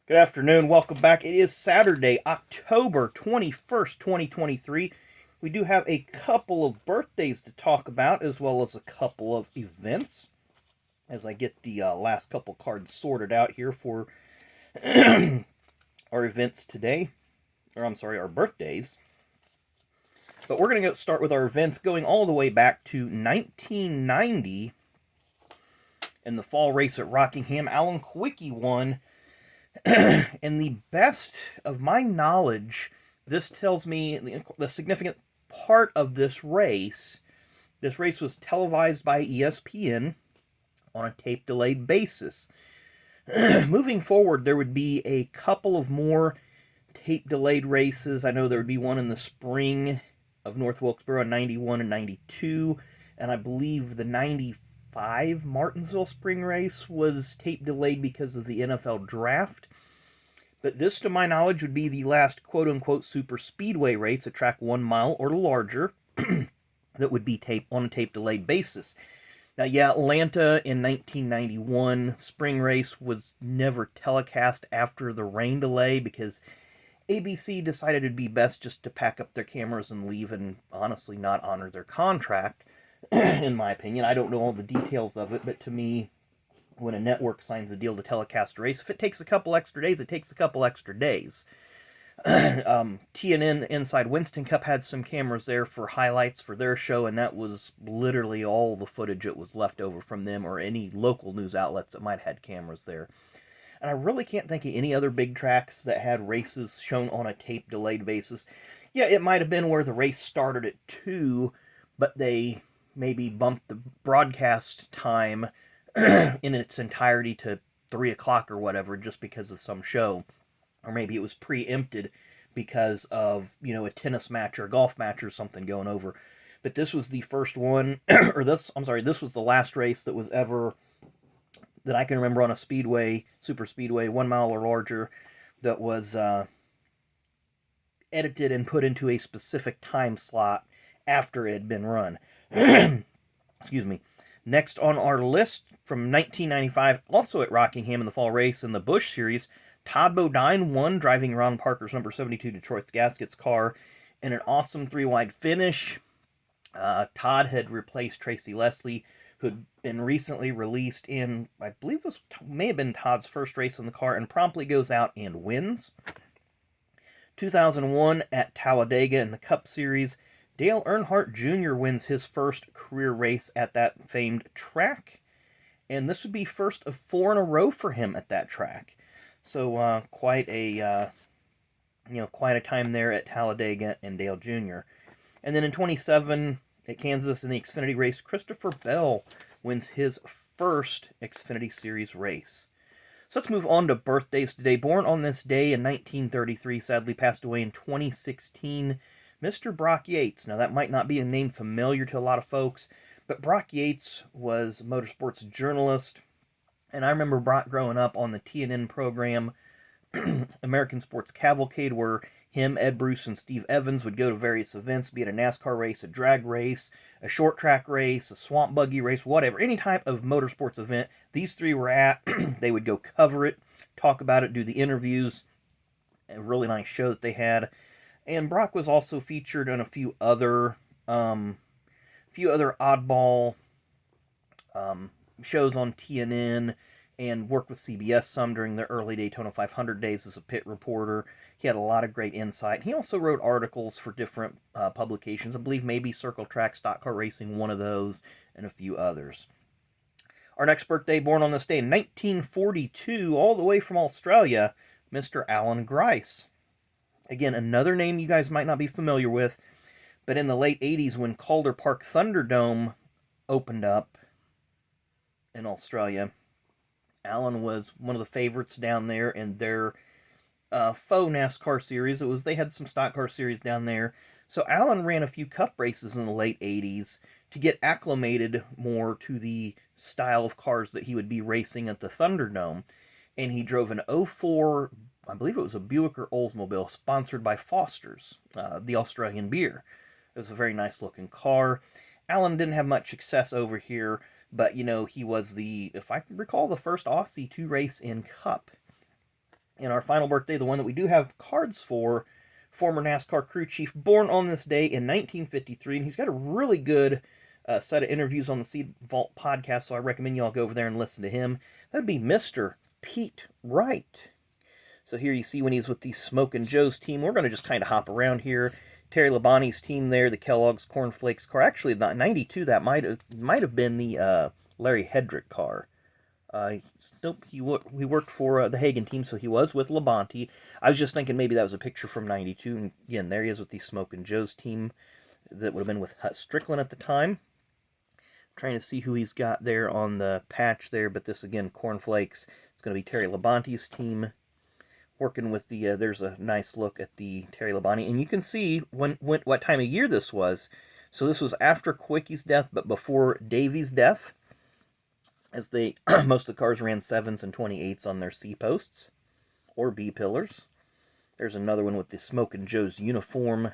Good afternoon. Welcome back. It is Saturday, October 21st, 2023. We do have a couple of birthdays to talk about, as well as a couple of events. As I get the last couple cards sorted out here for our events today. Or, I'm sorry, our birthdays. But we're going to start with our events going all the way back to 1990 in the fall race at Rockingham. Allan Quickie won. And the best of my knowledge, this tells me the significant part of this race. This race was televised by ESPN on a tape-delayed basis. Moving forward, there would be a couple of more tape-delayed races. I know there would be one in the spring of North Wilkesboro in 91 and 92, and I believe the 95 Martinsville spring race was tape-delayed because of the NFL draft. But this, to my knowledge, would be the last quote-unquote super speedway race, a track 1 mile or larger, that would be on a tape-delayed basis. Now, yeah, Atlanta in 1991 spring race was never telecast after the rain delay because ABC decided it'd be best just to pack up their cameras and leave and honestly not honor their contract, in my opinion. I don't know all the details of it, but to me, when a network signs a deal to telecast a race, if it takes a couple extra days, it takes a couple extra days. TNN Inside Winston Cup had some cameras there for highlights for their show, and that was literally all the footage that was left over from them or any local news outlets that might have had cameras there. And I really can't think of any other big tracks that had races shown on a tape-delayed basis. Yeah, it might have been where the race started at 2, but they maybe bumped the broadcast time in its entirety to 3 o'clock or whatever just because of some show. Or maybe it was preempted because of, a tennis match or a golf match or something going over. But this was the first one, this was the last race that was ever, that I can remember on a speedway, super speedway, 1 mile or larger, that was edited and put into a specific time slot after it had been run. Excuse me. Next on our list, from 1995, also at Rockingham in the fall race in the Busch Series, Todd Bodine won, driving Ron Parker's number 72 Detroit's Gaskets car in an awesome 3-wide finish. Todd had replaced Tracy Leslie, who had been recently released in, I believe may have been Todd's first race in the car, and promptly goes out and wins. 2001 at Talladega in the Cup Series, Dale Earnhardt Jr. wins his first career race at that famed track, and this would be first of 4 in a row for him at that track. So quite a time there at Talladega and Dale Jr. And then in 27 at Kansas in the Xfinity race, Christopher Bell wins his first Xfinity Series race. So let's move on to birthdays today. Born on this day in 1933, sadly passed away in 2016, Mr. Brock Yates. Now, that might not be a name familiar to a lot of folks, but Brock Yates was a motorsports journalist, and I remember Brock growing up on the TNN program, American Sports Cavalcade, where him, Ed Bruce, and Steve Evans would go to various events, be it a NASCAR race, a drag race, a short track race, a swamp buggy race, whatever, any type of motorsports event these three were at. They would go cover it, talk about it, do the interviews. A really nice show that they had. And Brock was also featured on a few other oddball shows on TNN, and worked with CBS some during the early Daytona 500 days as a pit reporter. He had a lot of great insight. He also wrote articles for different publications. I believe maybe Circle Track, Stock Car Racing, one of those, and a few others. Our next birthday, born on this day in 1942, all the way from Australia, Mr. Allan Grice. Again, another name you guys might not be familiar with, but in the late 80s when Calder Park Thunderdome opened up in Australia, Allan was one of the favorites down there in their faux NASCAR series. They had some stock car series down there. So Allan ran a few cup races in the late 80s to get acclimated more to the style of cars that he would be racing at the Thunderdome. And he drove an '04, I believe it was a Buick or Oldsmobile, sponsored by Foster's, the Australian beer. It was a very nice looking car. Allan didn't have much success over here, but, he was if I can recall, the first Aussie to race in Cup. And our final birthday, the one that we do have cards for, former NASCAR crew chief, born on this day in 1953. And he's got a really good set of interviews on the Seed Vault podcast, so I recommend you all go over there and listen to him. That would be Mr. Pete Wright. So here you see when he's with the Smokin' Joe's team. We're going to just kind of hop around here. Terry Labonte's team there, the Kellogg's Cornflakes car. Actually, the 92, that might have been the Larry Hedrick car. He worked for the Hagen team, so he was with Labonte. I was just thinking maybe that was a picture from 92. And again, there he is with the Smokin' Joe's team. That would have been with Hut Strickland at the time. Trying to see who he's got there on the patch there, but this, again, Cornflakes. It's going to be Terry Labonte's team. Working with the, there's a nice look at the Terry Labonte, and you can see what time of year this was. So this was after Quickie's death, but before Davy's death, as they, most of the cars ran 7s and 28s on their C posts, or B pillars. There's another one with the Smokin' Joe's uniform.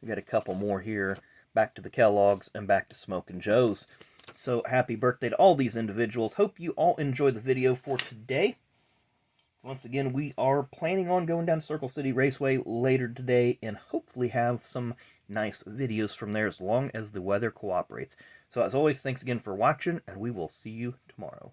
We got a couple more here, back to the Kellogg's and back to Smokin' Joe's. So happy birthday to all these individuals. Hope you all enjoyed the video for today. Once again, we are planning on going down to Circle City Raceway later today and hopefully have some nice videos from there as long as the weather cooperates. So as always, thanks again for watching, and we will see you tomorrow.